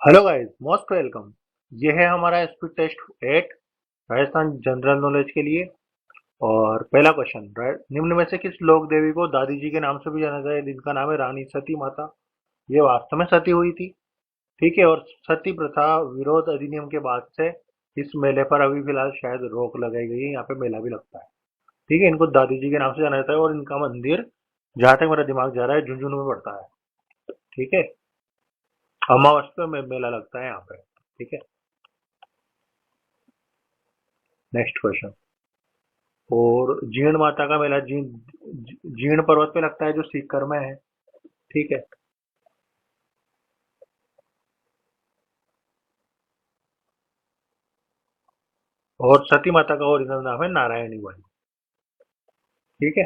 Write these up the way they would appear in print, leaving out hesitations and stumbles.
Hello guys, most welcome. ये है हमारा speed test 8 Rajasthan general knowledge के लिए। और पहला क्वेश्चन, निम्न में से किस लोक देवी को दादी जी के नाम से भी जाना जाता है जिनका नाम है रानी सती माता। ये वास्तव में सती हुई थी। ठीक है। और सती प्रथा विरोध अधिनियम के बाद से इस मेले पर अभी फिलहाल शायद रोक लगाई गई है। यहाँ पे मेला भी लगता है। ठीक है। इनको दादी जी के नाम से जाना जाता है और इनका मंदिर, जहाँ तक मेरा दिमाग जा रहा है, झुंझुनू में पड़ता है। ठीक है। अमावस्या में मेला लगता है यहाँ पे। ठीक है। Next question. और जीण माता का मेला जीण पर्वत पे लगता है जो सीकर में है। ठीक है। और सती माता का ओरिजिनल नाम है नारायणी बाई। ठीक है।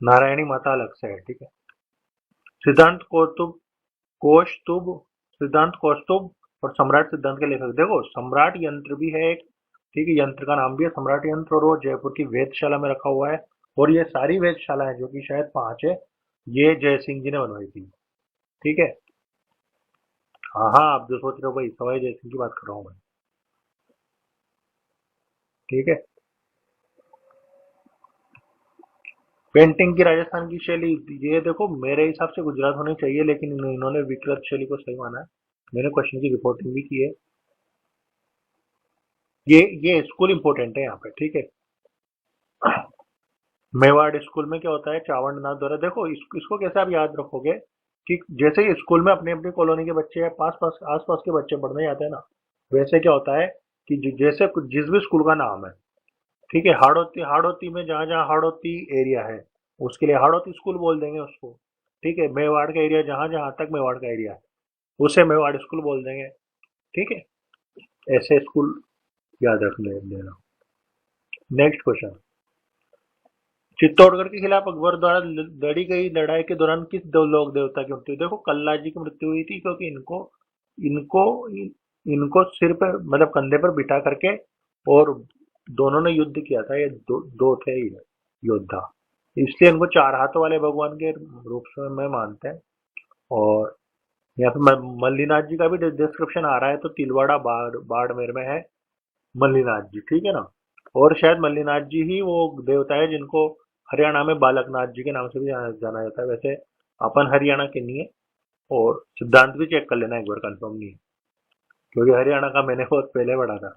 नारायणी माता अलग से है। ठीक है। सिद्धांत कौस्तुभ कौस्तुभ सिद्धांत कौस्तुभ और सम्राट सिद्धांत के लेखक, देखो सम्राट यंत्र भी है एक। ठीक है। यंत्र का नाम भी है सम्राट यंत्र और वो जयपुर की वेधशाला में रखा हुआ है। और ये सारी वेधशालाएं जो कि शायद 5 है, ये जय सिंह जी ने बनवाई थी। ठीक है। हाँ हाँ, आप जो सोच रहे हो भाई, सवाई जय सिंह की बात कर रहा हूँ मैं। ठीक है। पेंटिंग की राजस्थान की शैली, ये देखो मेरे हिसाब से गुजरात होनी चाहिए, लेकिन इन्होंने विकृत शैली को सही माना है। मैंने क्वेश्चन की रिपोर्टिंग भी की है। ये स्कूल इंपॉर्टेंट है यहाँ पे। ठीक है। मेवाड़ स्कूल में क्या होता है, चावंड नाथ द्वारा, देखो इसको कैसे आप याद रखोगे कि जैसे ही स्कूल में अपनी अपनी कॉलोनी के बच्चे या पास पास आस पास के बच्चे पढ़ने जाते हैं ना, वैसे क्या होता है कि जैसे जिस भी स्कूल का नाम है, ठीक है, हाड़ौती हाड़ौती में जहाँ जहाँ हाड़ौती एरिया है, उसके लिए हाड़ौती स्कूल बोल देंगे उसको। ठीक है। मेवाड़ का एरिया जहाँ जहाँ तक मेवाड़ का एरिया है, उसे मेवाड़ स्कूल बोल देंगे। ठीक है। ऐसे स्कूल याद रख लेना। Next question. चित्तौड़गढ़ के खिलाफ अकबर द्वारा लड़ी गई लड़ाई के दौरान किस दो लोक देवता की मृत्यु, देखो कल्ला जी की मृत्यु हुई थी, क्योंकि इनको इनको सिर पे मतलब कंधे पर बिठा करके, और दोनों ने युद्ध किया था। ये दो थे ये योद्धा, इसलिए इनको चार हाथों वाले भगवान के रूप में मानते हैं। और यहाँ पे मल्लीनाथ जी का भी डिस्क्रिप्शन आ रहा है, तो तिलवाड़ा बाड़मेर में है मल्लीनाथ जी। ठीक है ना। और शायद मल्लीनाथ जी ही वो देवता है जिनको हरियाणा में बालकनाथ जी के नाम से भी जाना जाता है। वैसे अपन हरियाणा के नहीं है। और सिद्धांत भी चेक कर लेना एक बार, कंफर्म नहीं है, क्योंकि हरियाणा का मैंने बहुत पहले पढ़ा था।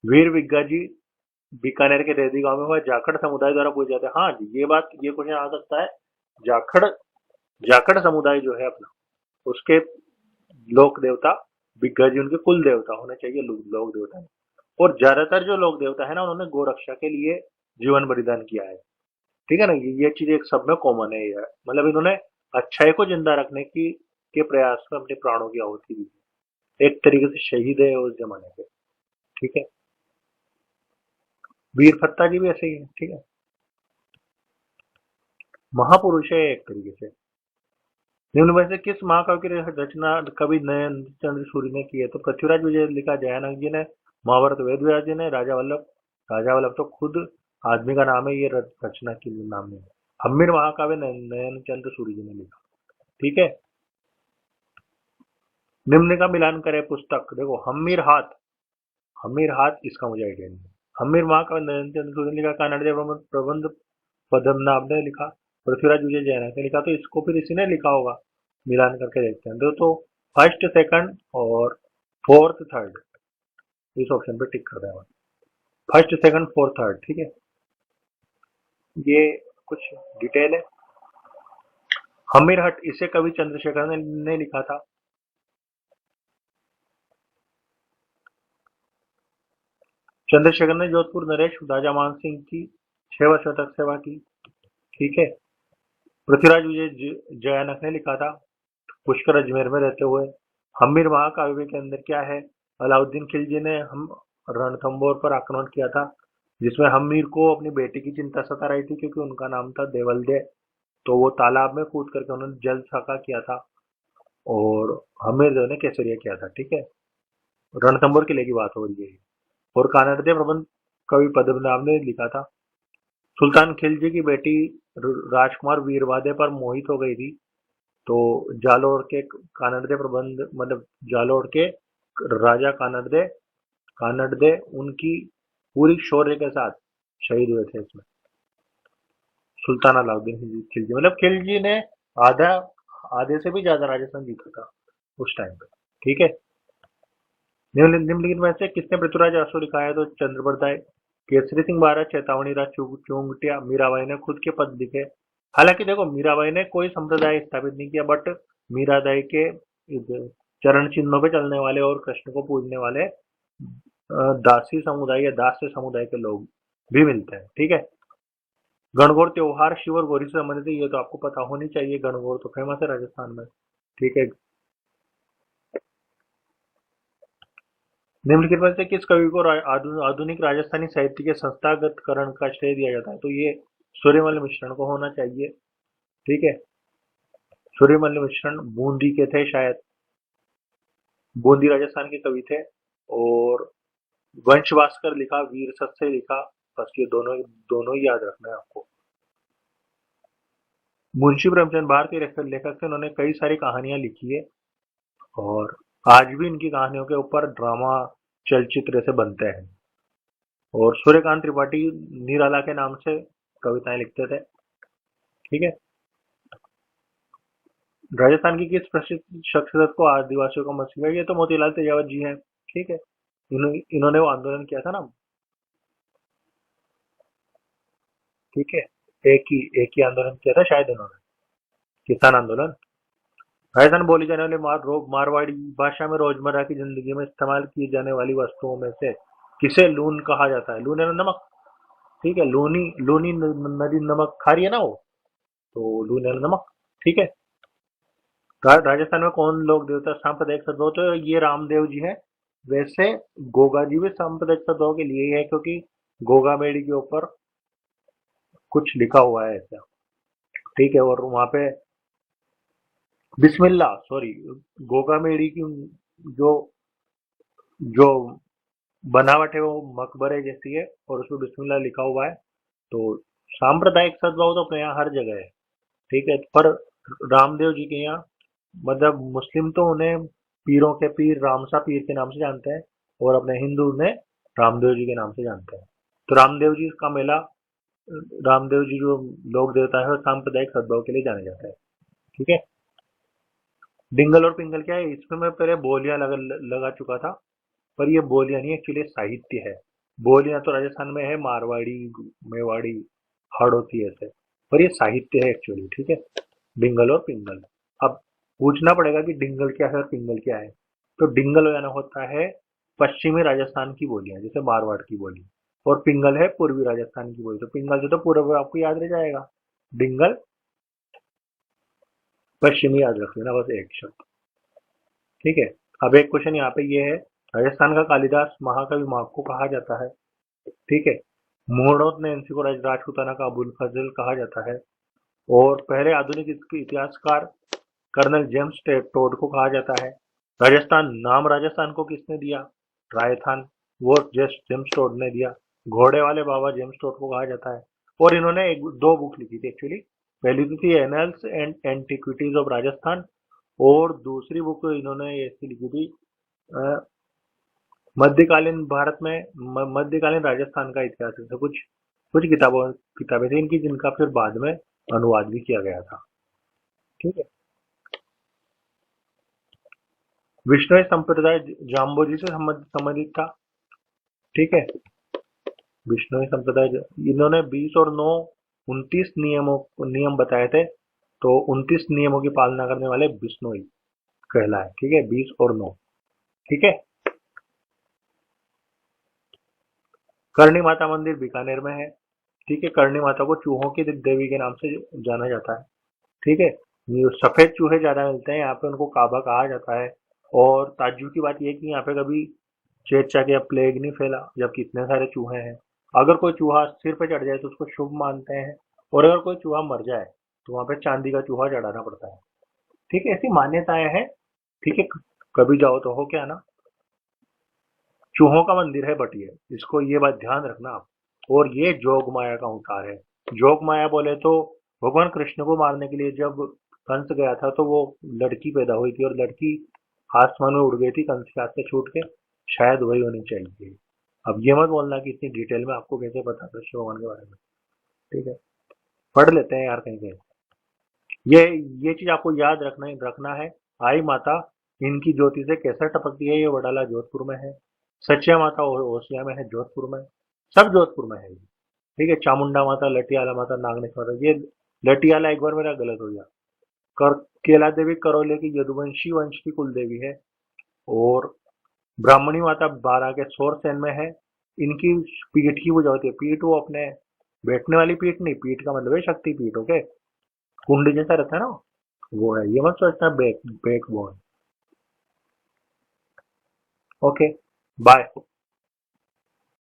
वीर विज्ञा जी बीकानेर के देदी गांव में हुआ, जाखड़ समुदाय द्वारा पूजे जाते हैं। हाँ जी, ये क्वेश्चन आ सकता है। जाखड़ जाखड़ समुदाय जो है अपना, उसके लोक देवता बिग्गा जी उनके कुल देवता होने चाहिए, लोक देवता। और ज्यादातर जो लोक देवता है ना, उन्होंने गौ रक्षा के लिए जीवन बलिदान किया है। ठीक है ना। ये चीज एक सब में कॉमन है। ये मतलब इन्होंने अच्छाई को जिंदा रखने की के प्रयास में अपने प्राणों की आहुति दी। एक तरीके से शहीद है उस जमाने के। ठीक है। वीर फत्ता जी भी ऐसे ही है। ठीक है। महापुरुष है एक तरीके से। निम्न में से किस महाकाव्य की रचना कवि नयन चंद्र सूर्य ने की है, तो पृथ्वीराज विजय लिखा जयानक जी ने, महाभारत वेद व्यास जी ने, राजा वल्लभ तो खुद आदमी का नाम है, ये रचना की नाम है। हम्मीर महाकाव्य नयन चंद्र सूर्य जी ने लिखा। ठीक है। निम्न का मिलान करें पुस्तक, देखो हम्मीर हाथ इसका मुझे आइडिया नहीं है। हम्मीर महाकाव्य नयन चंद्र सूर्य ने लिखा, कानड़ प्रबंध पद्मनाभ ने लिखा, पृथ्वीराज विजय जैन ने लिखा, तो इसको फिर इसी ने लिखा होगा। मिलान करके देखते हैं। तो फर्स्ट सेकंड और फोर्थ थर्ड, इस ऑप्शन पे टिक कर देना। First second fourth third. ठीक है। ये कुछ डिटेल है। हमीर हट इसे कवि चंद्रशेखर ने लिखा था। चंद्रशेखर ने जोधपुर नरेश राजा मान सिंह की 6 वर्षों तक सेवा की। ठीक है। पृथ्वीराज विजय जयानक ने लिखा था पुष्कर अजमेर में रहते हुए। हम्मीर महाकाव्य के अंदर क्या है, अलाउद्दीन खिलजी ने हम रणथंबोर पर आक्रमण किया था, जिसमें हम्मीर को अपनी बेटी की चिंता सता रही थी, क्योंकि उनका नाम था देवलदे। तो वो तालाब में कूद करके उन्होंने जल साका किया था। और हम्मीर देव ने केसरिया किया था। ठीक है। रणथंबोर किले की बात हो रही है। और कानड़देव प्रबंध कवि पद्मनाभ ने लिखा था। सुल्तान खिलजी की बेटी राजकुमार वीरवादे पर मोहित हो गई थी, तो जालोर के कानड़दे प्रबंध मतलब जालोर के राजा कानड़दे उनकी पूरी शौर्य के साथ शहीद हुए थे इसमें। सुल्तान अलाउद्दीन खिलजी मतलब खिलजी ने आधा आधे से भी ज्यादा राजस्थान जीता था उस टाइम पे। ठीक है। निम्नलिखित में से किसने पृथ्वीराज आंसू लिखा है? तो चंद्रप्रदाय, केसरी सिंह महाराज, चेतावनी राज चुंगटिया, मीराबाई ने खुद के पद लिखे। हालांकि देखो मीराबाई ने कोई संप्रदाय स्थापित नहीं किया, बट मीराबाई के चरण चिन्हों पे चलने वाले और कृष्ण को पूजने वाले दासी समुदाय या दास्य समुदाय के लोग भी मिलते हैं। ठीक है। गणगौर त्योहार शिव और गौरी से संबंधित है, ये तो आपको पता होनी चाहिए। गणगौर तो फेमस है राजस्थान में। ठीक है। निम्नलिखित में से किस कवि को आधुनिक राजस्थानी साहित्य के संस्थागतकरण का श्रेय दिया जाता है? तो ये सूर्यमल्ल मिश्रण को होना चाहिए। ठीक है। सूर्यमल्ल मिश्रण बूंदी के थे शायद, बूंदी राजस्थान के कवि थे। और वंश भास्कर लिखा, वीर सत्य लिखा। बस ये दोनों दोनों ही याद रखना है आपको। मुंशी प्रेमचंद भारतीय लेखक थे, उन्होंने कई सारी कहानियां लिखी है और आज भी इनकी कहानियों के ऊपर ड्रामा चलचित्र से बनते हैं। और सूर्यकांत त्रिपाठी निराला के नाम से कविताएं लिखते थे। ठीक है। राजस्थान की किस प्रसिद्ध शख्सियत को आदिवासियों का मसीहा? ये तो मोतीलाल तेजावत जी हैं। ठीक है। इन्होंने वो आंदोलन किया था ना। ठीक है। एक ही आंदोलन किया था शायद इन्होंने, किसान आंदोलन। राजस्थान बोली जाने वाली मारवाड़ी भाषा में रोजमर्रा की जिंदगी में इस्तेमाल की जाने वाली वस्तुओं में से किसे लून कहा जाता है? लून है ना, नमक। ठीक है। लूनी लूनी नदी नमक खा रही है ना वो, तो लून है ना, नमक। ठीक है। राजस्थान में कौन लोक देवता सांप्रदायिक सद्भाव? तो ये रामदेव जी हैं। वैसे गोगा जी भी सांप्रदायिक सद्भाव के लिए ही है, क्योंकि गोगा मेड़ी के ऊपर कुछ लिखा हुआ है ऐसा। ठीक है। और वहां पे बिस्मिल्लाह, सॉरी, गोगा मेड़ी की जो जो बनावट है वो मकबरे जैसी है और उसमें बिस्मिल्लाह लिखा हुआ है। तो सांप्रदायिक सद्भाव तो अपने यहाँ हर जगह है। ठीक है। पर रामदेव जी के यहाँ मतलब मुस्लिम तो उन्हें पीरों के पीर रामसा पीर के नाम से जानते हैं और अपने हिंदू उन्हें रामदेव जी के नाम से जानते हैं। तो रामदेव जी का मेला, रामदेव जी जो लोक देवता है वो सांप्रदायिक सद्भाव के लिए जाने जाता है। ठीक है। डिंगल और पिंगल क्या है? इसमें मैं पहले बोलियां लगा चुका था, पर ये बोलियां नहीं, एक्चुअली साहित्य है। बोलियां तो राजस्थान में है, मारवाड़ी, मेवाड़ी, हाड़ौती ऐसे, पर ये साहित्य है एक्चुअली। ठीक है। डिंगल और पिंगल। अब पूछना पड़ेगा कि डिंगल क्या है और पिंगल क्या है। तो डिंगल यानी होता है पश्चिमी राजस्थान की बोलियां, जैसे मारवाड़ की बोली। और पिंगल है पूर्वी राजस्थान की बोली। तो पिंगल से तो पूर्व आपको याद रह जाएगा, डिंगल पश्चिमी याद रख लेना, बस एक शब्द। ठीक है। अब एक क्वेश्चन यहाँ पे ये है, राजस्थान का कालिदास महाकवि को कहा जाता है। ठीक है। मोहम्मद ने इसी को राजपूताना का अबुल फजल कहा जाता है। और पहले आधुनिक इतिहासकार कर्नल जेम्स टोड को कहा जाता है। राजस्थान को किसने दिया? रायथान, वो जेम्स टोड ने दिया। घोड़े वाले बाबा जेम्स टोड को कहा जाता है। और इन्होंने दो बुक लिखी थी एक्चुअली। पहली तो थी annuls and antiquities of Rajasthan, और दूसरी बुक इन्होंने ऐसी लिखी थी मध्यकालीन भारत में मध्यकालीन राजस्थान का इतिहास। ऐसे कुछ कुछ किताबें थी इनकी, जिनका फिर बाद में अनुवाद भी किया गया था। ठीक है। विष्णु संप्रदाय जाम्बोजी से संबंधित था। ठीक है। विष्णु संप्रदाय इन्होंने 20 और 9 29 नियम बताए थे। तो 29 नियमों की पालना करने वाले बिश्नोई कहलाए। ठीक है। 20 और 9। ठीक है। करणी माता मंदिर बीकानेर में है। ठीक है। करणी माता को चूहों की देवी के नाम से जाना जाता है। ठीक है। ये सफेद चूहे ज्यादा मिलते हैं यहाँ पे, उनको काबा कहा जाता है। और ताज्जुब की बात यह है कि यहाँ पे कभी चेचक या प्लेग नहीं फैला, जबकि इतने सारे चूहे हैं। अगर कोई चूहा सिर पे चढ़ जाए तो उसको शुभ मानते हैं, और अगर कोई चूहा मर जाए तो वहां पे चांदी का चूहा चढ़ाना पड़ता है। ठीक है। ऐसी मान्यताएं हैं। ठीक है। कभी जाओ तो हो क्या ना, चूहों का मंदिर है बटिए, इसको ये बात ध्यान रखना आप। और ये जोग माया का अवतार है। जोग माया बोले तो भगवान कृष्ण को मारने के लिए जब कंस गया था तो वो लड़की पैदा हुई थी और लड़की आसमान में उड़ गई थी कंस के हाथ से छूट के, शायद वही होनी चाहिए। अब ये मत बोलना कि इतनी डिटेल में आपको कैसे पता था शिव भगवान के बारे में। ठीक है, पढ़ लेते हैं यार कहीं कहीं। ये ये चीज आपको याद रखना है। आई माता इनकी ज्योति से कैसे टपकती है, ये वडाला जोधपुर में है। सच्चा माता ओसिया में है, जोधपुर में। सब जोधपुर में है ये। ठीक है, चामुंडा माता, लटियाला माता, नागनेश माता। ये लटियाला एक बार मेरा गलत हो गया। कर केला देवी करौले की यदुवंशी वंश की कुल देवी है। और ब्राह्मणी माता बारह के सोर सेन में है। इनकी पीठ की पूजा होती है। पीठ वो अपने बैठने वाली पीठ नहीं, पीठ का मतलब है शक्ति पीठ। ओके, कुंड जैसा रहता है ना, वो है। ये मत सोचना back backbone. Okay, bye.